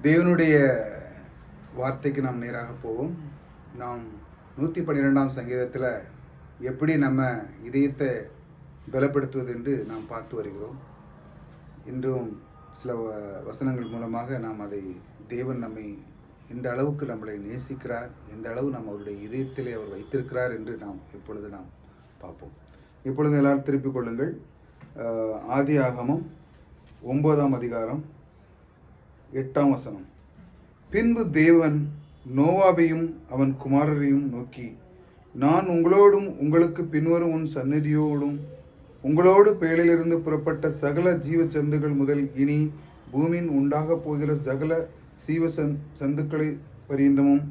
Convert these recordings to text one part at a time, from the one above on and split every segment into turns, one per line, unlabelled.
தேவனுடைய வார்த்தைக்கு நாம் நேராக போவோம். நாம் 112ஆம் சங்கீதத்தில் எப்படி நம்ம இதயத்தை பலப்படுத்துவது என்று நாம் பார்த்து வருகிறோம். இன்றும் சில வசனங்கள் மூலமாக நாம் அதை தேவன் நம்மை இந்த அளவுக்கு நம்மளை நேசிக்கிறார், இந்த அளவு நம்ம அவருடைய இதயத்திலே அவர் வைத்திருக்கிறார் என்று நாம் பார்ப்போம். இப்பொழுது எல்லாரும் திருப்பிக் கொள்ளுங்கள். ஆதியாகமம் 9ஆம் அதிகாரம் 8ஆம் வசனம். பின்பு தேவன் நோவாவையும் அவன் குமாரரையும் நோக்கி, நான் உங்களோடும் உங்களுக்கு பின்வரும் உன் சந்நிதியோடும் உங்களோடு பேழையிலிருந்து புறப்பட்ட சகல ஜீவ சந்துகள் முதல் இனி பூமியின் உண்டாகப் போகிற சகல சீவ சந்துக்களை பரியந்தமும்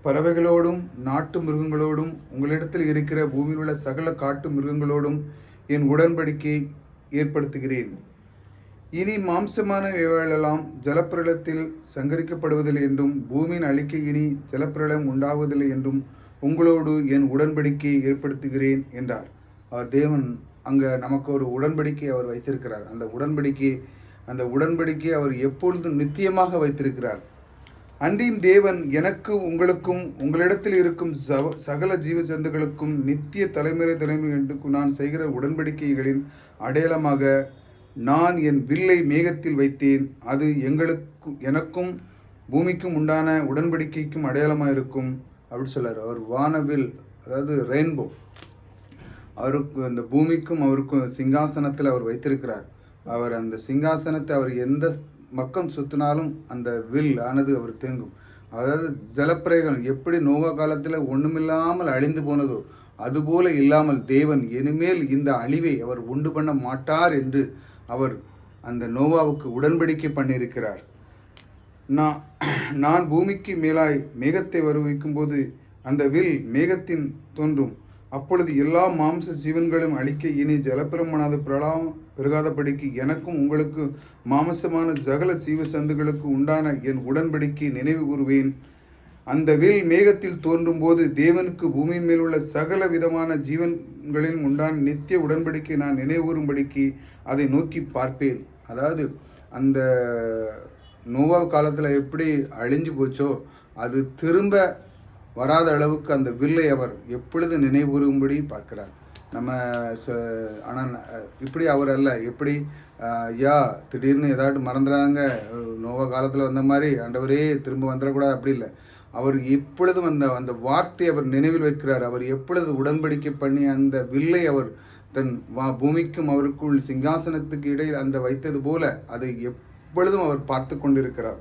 பறவைகளோடும் நாட்டு மிருகங்களோடும் உங்களிடத்தில் இருக்கிற பூமியில் உள்ள சகல காட்டு மிருகங்களோடும் என் உடன்படிக்கையை ஏற்படுத்துகிறேன். இனி மாம்சமான இவைகளெல்லாம் ஜலப்பிரளயத்தில் சங்கரிக்கப்படுவதில்லை என்றும் பூமியின் அழிக்கை இனி ஜலப்பிரளயம் உண்டாவதில்லை என்றும் உங்களோடு என் உடன்படிக்கையை ஏற்படுத்துகிறேன் என்றார். தேவன் அங்கே நமக்கு ஒரு உடன்படிக்கை அவர் வைத்திருக்கிறார். அந்த உடன்படிக்கை அவர் எப்பொழுதும் நித்தியமாக வைத்திருக்கிறார். அன்றியும் தேவன் எனக்கு உங்களுக்கும் உங்களிடத்தில் இருக்கும் சகல ஜீவ ஜந்துகளுக்கும் நித்திய தலைமுறை என்று நான் செய்கிற உடன்படிக்கைகளின் அடையாளமாக நான் என் வில்லை மேகத்தில் வைத்தேன். அது எனக்கும் பூமிக்கும் உண்டான உடன்படிக்கைக்கும் அடையாளமாக இருக்கும் அப்படின்னு சொல்லார். அவர் வானவில், அதாவது ரெயின்போ, அவருக்கு அந்த பூமிக்கும் அவருக்கும் சிங்காசனத்தில் அவர் வைத்திருக்கிறார். அவர் அந்த சிங்காசனத்தை அவர் எந்த பக்கம் சுற்றினாலும் அந்த வில் ஆனது அவர் தேங்கும். அதாவது ஜலப்பிரளயம் எப்படி நோவா காலத்தில் ஒன்றுமில்லாமல் அழிந்து போனதோ அதுபோல இல்லாமல் தேவன் இனிமேல் இந்த அழிவை அவர் உண்டு பண்ண மாட்டார் என்று அவர் அந்த நோவாவுக்கு உடன்படிக்கை பண்ணியிருக்கிறார். நான் பூமிக்கு மேலாய் மேகத்தை வருவிக்கும் போது அந்த வில் மேகத்தின் தோன்றும். அப்பொழுது எல்லா மாம்ச ஜீவன்களும் அழிக்க இனி ஜலப்பிரமானது பெருகாதபடிக்கு எனக்கும் உங்களுக்கு மாம்சமான சகல ஜீவ சந்துகளுக்கு உண்டான என் உடன்படிக்கை நினைவு கூறுவேன். அந்த வில் மேகத்தில் தோன்றும் போது தேவனுக்கு பூமியின் மேல் உள்ள சகல விதமான ஜீவன்களின் உண்டான நித்திய உடன்படிக்கை நான் நினைவுகூறும்படிக்கு அதை நோக்கி பார்ப்பேன். அதாவது அந்த நோவா காலத்தில் எப்படி அழிஞ்சு போச்சோ அது திரும்ப வராத அளவுக்கு அந்த வில்லை அவர் எப்பொழுது நினைவுகூறும்படி பார்க்கிறார். ஆனால் இப்படி அவர் அல்ல, எப்படி திடீர்னு ஏதாட்டு மறந்துடாங்க, நோவா காலத்தில் வந்த மாதிரி ஆண்டவரே திரும்ப வந்துடக்கூடாது, அப்படி இல்லை. அவர் எப்பொழுதும் அந்த வார்த்தையை அவர் நினைவில் வைக்கிறார். அவர் எப்பொழுது உடன்படிக்கை பண்ணி அந்த வில்லை அவர் தன் பூமிக்கும் அவருக்குள் சிங்காசனத்துக்கு இடையில் அந்த வைத்தது போல அதை எப்பொழுதும் அவர் பார்த்து கொண்டிருக்கிறார்.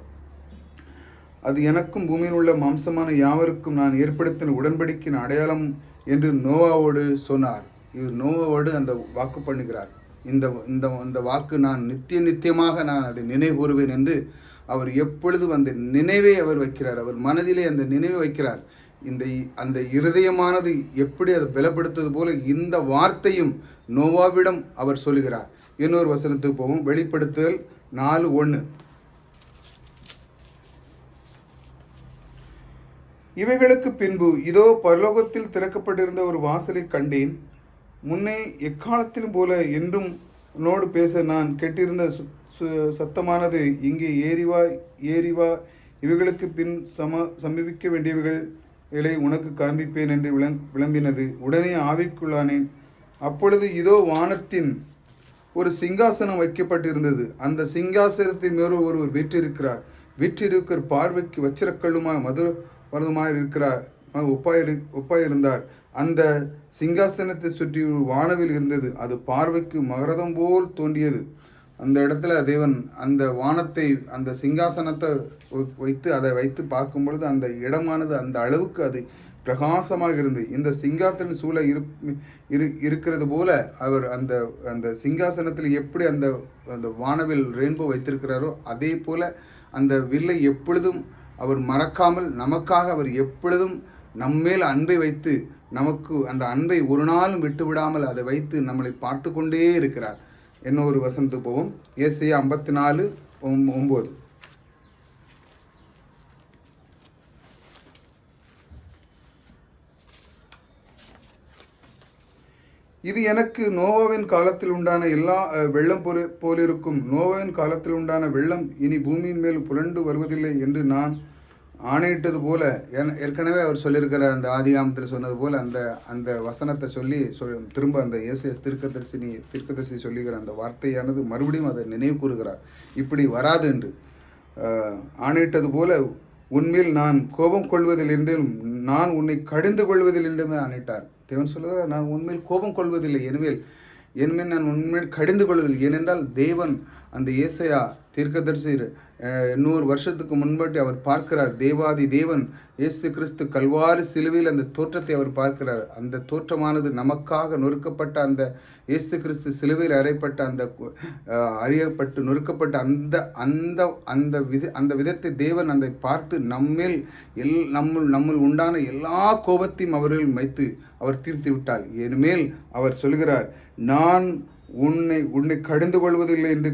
அது எனக்கும் பூமியில் உள்ள மாம்சமான யாவருக்கும் நான் ஏற்படுத்தின உடன்படிக்கையின் அடையாளம் என்று நோவாவோடு சொன்னார். இவர் நோவாவோடு அந்த வாக்கு பண்ணுகிறார். இந்த வாக்கு நான் நித்தியமாக நான் அதை நினைவு கூறுவேன் என்று அவர் எப்பொழுதும் அந்த நினைவை அவர் வைக்கிறார். அவர் மனதிலே அந்த நினைவை வைக்கிறார். அந்த இருதயமானது எப்படி அதை பலப்படுத்துவது போல இந்த வார்த்தையும் நோவாவிடம் அவர் சொல்லுகிறார். இன்னொரு வசனத்துக்கு போவோம். வெளிப்படுத்துதல் 4:1. இவைகளுக்கு பின்பு இதோ பரலோகத்தில் திறக்கப்பட்டிருந்த ஒரு வாசலை கண்டேன். முன்னே எக்காலத்திலும் போல என்றும் உன்னோடு பேச நான் கேட்டிருந்த சத்தமானது, இங்கே ஏறிவா இவைகளுக்கு பின் சமீபிக்க வேண்டியவைகளை உனக்கு காண்பிப்பேன் என்று விளம்பினது. உடனே ஆவிக்குள்ளானேன். அப்பொழுது இதோ வானத்தின் ஒரு சிங்காசனம் வைக்கப்பட்டிருந்தது. அந்த சிங்காசனத்தின் மேல் ஒருவர் வீற்றிருக்கிற பார்வைக்கு வச்சிரக்கல்லுமாய் மதுரமாய் இருக்கிறார் ஒப்பாயிருந்தார். அந்த சிங்காசனத்தை சுற்றி ஒரு வானவில் இருந்தது. அது பார்வைக்கு மகரதம் போல் தோன்றியது. அந்த இடத்துல தேவன் அந்த வானத்தை, அந்த சிங்காசனத்தை அதை வைத்து பார்க்கும் பொழுது அந்த இடமானது அந்த அளவுக்கு அது பிரகாசமாக இருந்து இந்த சிங்காசன சூழ இருக்கிறது போல அவர் அந்த சிங்காசனத்தில் எப்படி அந்த வானவில் ரெயின்போ வைத்திருக்கிறாரோ அதே போல அந்த வில்லை எப்பொழுதும் அவர் மறக்காமல் நமக்காக அவர் எப்பொழுதும் நம்மேல் அன்பை வைத்து நமக்கு அந்த அன்பை ஒரு நாளும் விட்டு விடாமல் அதை வைத்து நம்மளை பார்த்து கொண்டே இருக்கிறார். என்ன ஒரு வசனத்துக்கு போவோம். ஏசாயா 54:9. இது எனக்கு நோவாவின் காலத்தில் உண்டான எல்லா வெள்ளம் போலிருக்கும். நோவாவின் காலத்தில் உண்டான வெள்ளம் இனி பூமியின் மேல் புரண்டு வருவதில்லை என்று நான் ஆணையிட்டது போல. ஏற்கனவே அவர் சொல்லியிருக்கிற அந்த ஆதிகாமத்தில் சொன்னது போல் அந்த அந்த வசனத்தை சொல்லி திரும்ப அந்த ஏசிய தீர்க்கதரிசி சொல்லுகிற அந்த வார்த்தையானது மறுபடியும் அதை நினைவு கூறுகிறார். இப்படி வராது என்று ஆணையிட்டது போல உன்மேல் நான் கோபம் கொள்வதில் என்றும் நான் உன்னை கடிந்து கொள்வதில் என்றுமே ஆணையிட்டார். தேவன் சொல்லுகிறார், நான் உண்மையில் கோபம் கொள்வதில்லை, என்மேல் நான் உண்மையில் கடிந்து கொள்வதில்லை. ஏனென்றால் தேவன் அந்த ஏசாயா தீர்க்கதரிசி 100 வருஷத்துக்கு முன்பாட்டி அவர் பார்க்கிறார். தேவாதி தேவன் இயேசு கிறிஸ்து கல்வாரி சிலுவையில் அந்த தோற்றத்தை அவர் பார்க்கிறார். அந்த தோற்றமானது நமக்காக நொறுக்கப்பட்ட அந்த இயேசு கிறிஸ்து சிலுவையில் அறைப்பட்ட அந்த அறியப்பட்டு நொறுக்கப்பட்ட அந்த அந்த அந்த அந்த விதத்தை தேவன் அதை பார்த்து நம்மேல் நம்முள் உண்டான எல்லா கோபத்தையும் அவர்கள் வைத்து அவர் தீர்த்து விட்டார். இனிமேல் அவர் சொல்கிறார், நான் உன்னை கடிந்து கொள்வதில்லை என்று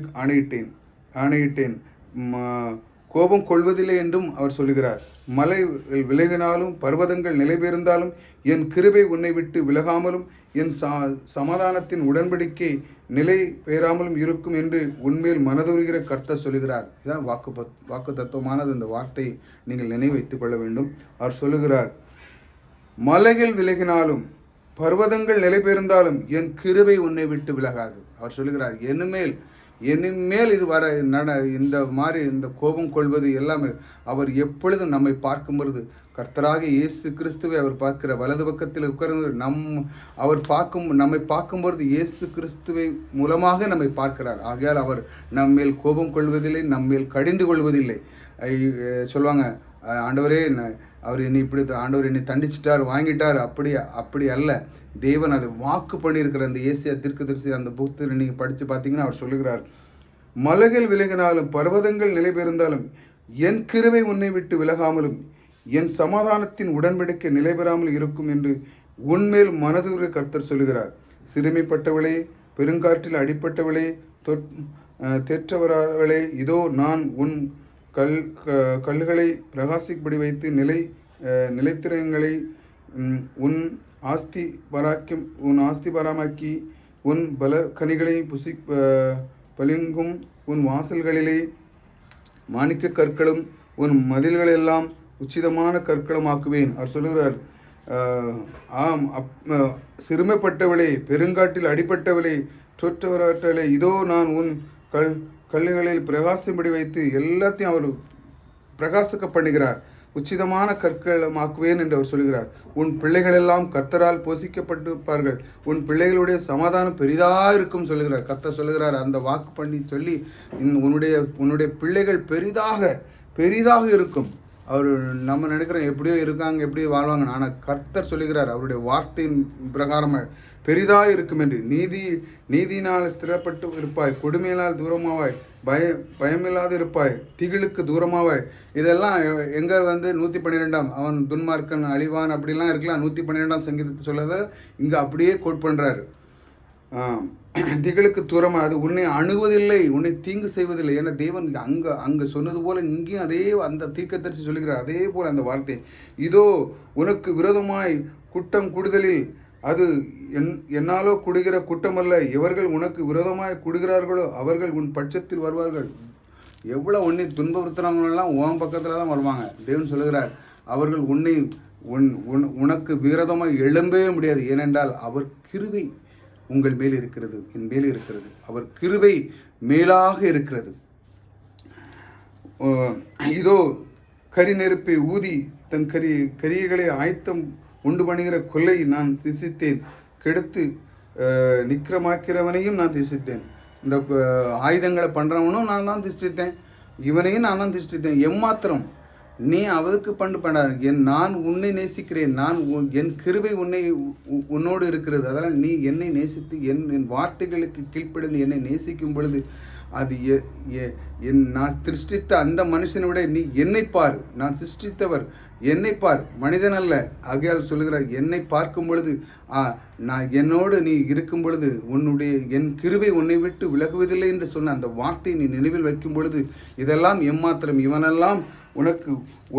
ஆணையிட்டேன், கோபம் கொள்வதில்லை என்றும் அவர் சொல்லுகிறார். மலை விலகினாலும் பர்வதங்கள் நிலை பெயர்ந்தாலும் என் கிருபை உன்னை விட்டு விலகாமலும் என் சமாதானத்தின் உடன்படிக்கை நிலை பெயராமலும் இருக்கும் என்று உண்மையில் மனதுருகிற கர்த்தர் சொல்லுகிறார். இதுதான் வாக்கு தத்துவமானது. இந்த வார்த்தை நீங்கள் நினைவு வைத்துக் கொள்ள வேண்டும். அவர் சொல்லுகிறார், மலைகள் விலகினாலும் பர்வதங்கள் நிலை பெயர்ந்தாலும் என் கிருபை உன்னை விட்டு விலகாது. அவர் சொல்லுகிறார், இனிமேல் இது இந்த மாதிரி இந்த கோபம் கொள்வது எல்லாமே அவர் எப்பொழுதும் நம்மை பார்க்கும்பொழுது கர்த்தராக இயேசு கிறிஸ்துவை அவர் பார்க்கிற வலது பக்கத்தில் உட்கார்ந்து நம்மை பார்க்கும்பொழுது இயேசு கிறிஸ்துவை மூலமாக நம்மை பார்க்கிறார். ஆகையால் அவர் நம்மேல் கோபம் கொள்வதில்லை, நம்மேல் கடிந்து கொள்வதில்லை. சொல்லுவாங்க, ஆண்டவரே அவர் ஆண்டவர் என்னை தண்டிச்சிட்டார், வாங்கிட்டார். அப்படி அல்ல. தேவன் அதை வாக்கு பண்ணியிருக்கிற அந்த ஏசியா தீர்க்கதரிசி அந்த புத்தகத்தில் நீங்கள் படித்து பார்த்தீங்கன்னா அவர் சொல்லுகிறார், மலைகள் விலகினாலும் பர்வதங்கள் நிலை பெயர்ந்தாலும் என் கிருபை உன்னை விட்டு விலகாமலும் என் சமாதானத்தின் உடன்படிக்கை நிலை பெறாமல் இருக்கும் என்று உன்மேல் மனதுரு கர்த்தர் சொல்லுகிறார். சிறுமைப்பட்டவளே, பெருங்காற்றில் அடிப்பட்டவளே, தேற்றவர்களே, இதோ நான் உன் கல்லுகளை பிரகாசிப்படி வைத்து நிலைத்திரங்களை உன் ஆஸ்தி பராமாக்கி உன் பல கனிகளை பளிங்கும் உன் வாசல்களிலே மாணிக்க கற்களும் உன் மதில்களெல்லாம் உச்சிதமான கற்களும் ஆக்குவேன். அவர் சொல்லுகிறார், சிறுமைப்பட்டவளே, பெருங்காட்டில் அடிப்பட்டவளே, சொற்றவராட்டவளே, இதோ நான் உன் கல்லுகளில் பிரகாசம்படி வைத்து எல்லாத்தையும் அவர் பிரகாசிக்க பண்ணுகிறார். உச்சிதமான கற்களமாக்குவேன் என்று அவர் சொல்கிறார். உன் பிள்ளைகளெல்லாம் கர்த்தரால் போஷிக்கப்பட்டிருப்பார்கள், உன் பிள்ளைகளுடைய சமாதானம் பெரிதாக இருக்கும் சொல்லுகிறார். கர்த்தர் சொல்லுகிறார். அந்த வாக்கு பண்ணி சொல்லி உன்னுடைய பிள்ளைகள் பெரிதாக இருக்கும். அவர் நம்ம நினைக்கிறோம் எப்படியோ இருக்காங்க, எப்படியோ வாழ்வாங்க. ஆனால் கர்த்தர் சொல்லுகிறார் அவருடைய வார்த்தையின் பிரகாரமாக பெரிதாக இருக்கும் என்று. நீதியினால் ஸ்திரப்பட்டு இருப்பாய், கொடுமையினால் தூரமாவாய், பயமில்லாது இருப்பாய், திகிலுக்கு தூரமாவாய். இதெல்லாம் எங்கே 112 அவன் துன்மார்க்கன் அழிவான் அப்படிலாம் இருக்கலாம். 112 சங்கீதத்தை சொல்லதை இங்கே அப்படியே கோட் பண்ணுறாரு. திகளுக்கு தூரமாக, அது உன்னை அணுவதில்லை, உன்னை தீங்கு செய்வதில்லை. ஏன்னா தேவன் அங்கே சொன்னது போல் இங்கேயும் அதே அந்த தீர்க்கதரிசி சொல்லுகிறார். அதே போல் அந்த வார்த்தை, இதோ உனக்கு விரோதமாய் குற்றம் கூடுதலில் அது என்னாலோ குடுகிற குற்றமல்ல, எவர்கள் உனக்கு விரோதமாய் குடுகிறார்களோ அவர்கள் உன் பட்சத்தில் வருவார்கள். எவ்வளோ உன்னை துன்புறுத்துறவங்களெல்லாம் உன் பக்கத்தில் தான் வருவாங்க. தேவன் சொல்லுகிறார், அவர்கள் உனக்கு விரோதமாக எழும்பவே முடியாது. ஏனென்றால் அவர் கிருபை உங்கள் மேல் இருக்கிறது, என் மேல் இருக்கிறது. அவர் கிருபை மேலாக இருக்கிறது. இதோ கரி நெருப்பை ஊதி தன் கரியைகளை ஆயத்தம் உண்டு பண்ணுகிற கொல்லை நான் திசித்தேன், கெடுத்து நிக்கிரமாக்கிறவனையும் நான் திசித்தேன். இந்த ஆயுதங்களை பண்ணுறவனும் நான் தான் திஷ்டித்தேன், இவனையும் நான் தான் திஷ்டித்தேன். எம்மாத்திரம் நீ அவருக்கு பண்ணாது. நான் உன்னை நேசிக்கிறேன், என் கிருபை உன்னோடு இருக்கிறது. அதனால் நீ என்னை நேசித்து என் வார்த்தைகளுக்கு கீழ்ப்படிந்து என்னை நேசிக்கும் பொழுது அது நான் சிருஷ்டித்த அந்த மனுஷனை விட நீ என்னை பார். நான் சிருஷ்டித்தவர், என்னை பார், மனிதன் அல்ல. ஆகையால் சொல்லுகிறார், என்னை பார்க்கும் பொழுது என்னோடு நீ இருக்கும் பொழுது என் கிருபை உன்னை விட்டு விலகுவதில்லை என்று சொன்ன அந்த வார்த்தையை நீ நினைவில் வைக்கும் பொழுது இதெல்லாம் எம்மாத்திரம், இவனெல்லாம் உனக்கு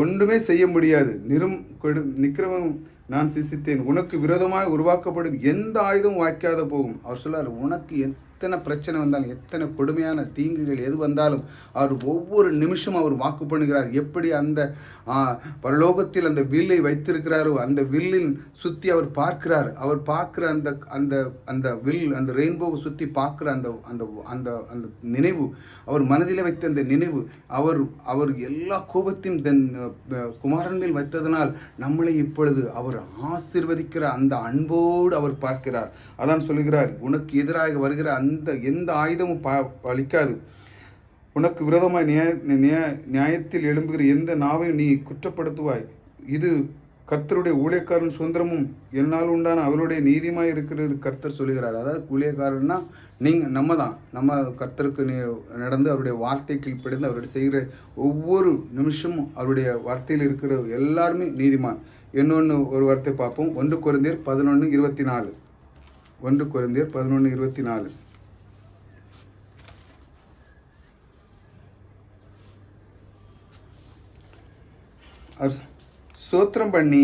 ஒன்றுமே செய்ய முடியாது. நான் சிசித்தேன். உனக்கு விரோதமாய் உருவாக்கப்படும் எந்த ஆயுதம் வாய்க்காத போகும். அவர் சொல்றார், உனக்கு எத்தனை பிரச்சனை வந்தாலும், எத்தனை கொடுமையான தீங்குகள் எது வந்தாலும் அவர் ஒவ்வொரு நிமிஷம் அவர் வாக்கு பண்ணுகிறார். எப்படி அந்த பரலோகத்தில் அந்த வில்லை வைத்திருக்கிறாரோ அந்த வில்லின் சுற்றி அவர் பார்க்கிறார். அவர் பார்க்குற அந்த அந்த அந்த வில், அந்த ரெயின்போவை சுற்றி பார்க்குற அந்த அந்த அந்த அந்த நினைவு, அவர் மனதில் வைத்த அந்த நினைவு, அவர் எல்லா கோபத்தையும் தன் குமாரன் மேல் வைத்ததனால் நம்மளை இப்பொழுது அவர் ஆசீர்வதிக்கிற அந்த அன்போடு அவர் பார்க்கிறார். அதான் சொல்லுகிறார், உனக்கு எதிராக வருகிற அந்த எந்த ஆயுதமும் பலிக்காது. உனக்கு விரோதமாய் நியாயத்தில் எழும்புகிற எந்த நாவையும் நீ குற்றப்படுத்துவாய். இது கர்த்தருடைய ஊழியக்காரன் சுதந்திரமும் என்னால் உண்டான அவருடைய நீதியுமாய் இருக்கிற கர்த்தர் சொல்லுகிறார். அதாவது ஊழியக்காரன்னா நம்ம கர்த்தருக்கு நடந்து அவருடைய வார்த்தை கீழ்ப்படிந்து அவருடைய செய்கிற ஒவ்வொரு நிமிஷமும் அவருடைய வார்த்தையில் இருக்கிற எல்லாருமே நீதிமான். இன்னொன்று ஒரு வார்த்தை பார்ப்போம். 1 கொரிந்தியர் 11:24. 1 கொரிந்தியர் 11:24. ஸ்தோத்திரம் பண்ணி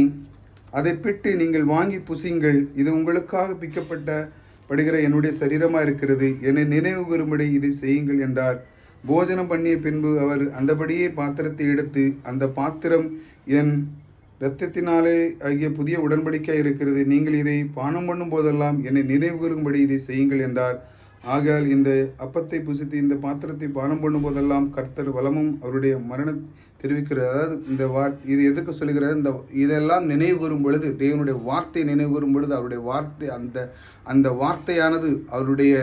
அதை பிட்டு நீங்கள் வாங்கி புசிங்கள், இது உங்களுக்காக பிக்கப்படுகிற என்னுடைய சரீரமாக இருக்கிறது, என்னை நினைவு கூறும்படி இதை செய்யுங்கள் என்றார். போஜனம் பண்ணிய பின்பு அவர் அந்தபடியே பாத்திரத்தை எடுத்து, அந்த பாத்திரம் என் இரத்தத்தினாலே ஆகிய புதிய உடன்படிக்கை இருக்கிறது, நீங்கள் இதை பானம் பண்ணும் போதெல்லாம் என்னை நினைவு கூறும்படி இதை செய்யுங்கள் என்றார். ஆகையால் இந்த அப்பத்தை புசித்து இந்த பாத்திரத்தை பானம் பண்ணும் போதெல்லாம் கர்த்தர் வலமும் அவருடைய மரணம் தெரிவிக்கிறார். அதாவது இது எதுக்கு சொல்லுகிறார்? இதெல்லாம் நினைவு கூறும் பொழுது, தேவனுடைய வார்த்தை நினைவு கூறும் பொழுது, அவருடைய வார்த்தை அந்த வார்த்தையானது அவருடைய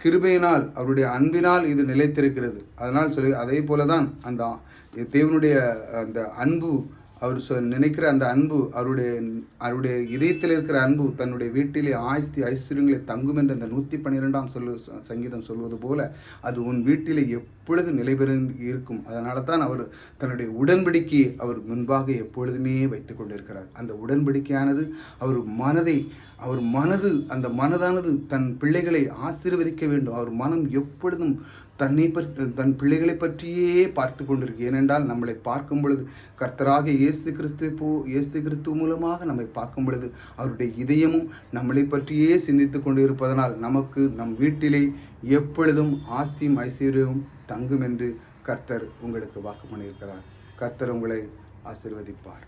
கிருபையினால், அவருடைய அன்பினால் இது நிலைத்திருக்கிறது. அதனால் அதே போல தான் அந்த தேவனுடைய அந்த அன்பு, அவர் நினைக்கிற அந்த அன்பு, அவருடைய இதயத்தில் இருக்கிற அன்பு தன்னுடைய வீட்டிலே ஐஸ்வர்யங்களை தங்கும் என்று அந்த 112ஆம் சங்கீதம் சொல்வது போல அது உன் வீட்டிலே எப்பொழுது நிலைபெற இருக்கும். அதனால தான் அவர் தன்னுடைய உடன்படிக்கையை அவர் முன்பாக எப்பொழுதுமே வைத்து கொண்டிருக்கிறார். அந்த உடன்படிக்கையானது அவர் அந்த மனதானது தன் பிள்ளைகளை ஆசீர்வதிக்க வேண்டும். அவர் மனம் எப்பொழுதும் தன் பிள்ளைகளை பற்றியே பார்த்து கொண்டிருக்கு. ஏனென்றால் நம்மளை பார்க்கும் பொழுது, கர்த்தராக இயேசு கிறிஸ்து மூலமாக நம்மை பார்க்கும் பொழுது அவருடைய இதயமும் நம்மளை பற்றியே சிந்தித்து கொண்டு இருப்பதனால் நமக்கு நம் வீட்டிலே எப்பொழுதும் ஆஸ்தியும் ஐஸ்வர்யமும் தங்கும் என்று கர்த்தர் உங்களுக்கு வாக்கு பண்ணியிருக்கிறார். கர்த்தர் உங்களை ஆசீர்வதிப்பார்.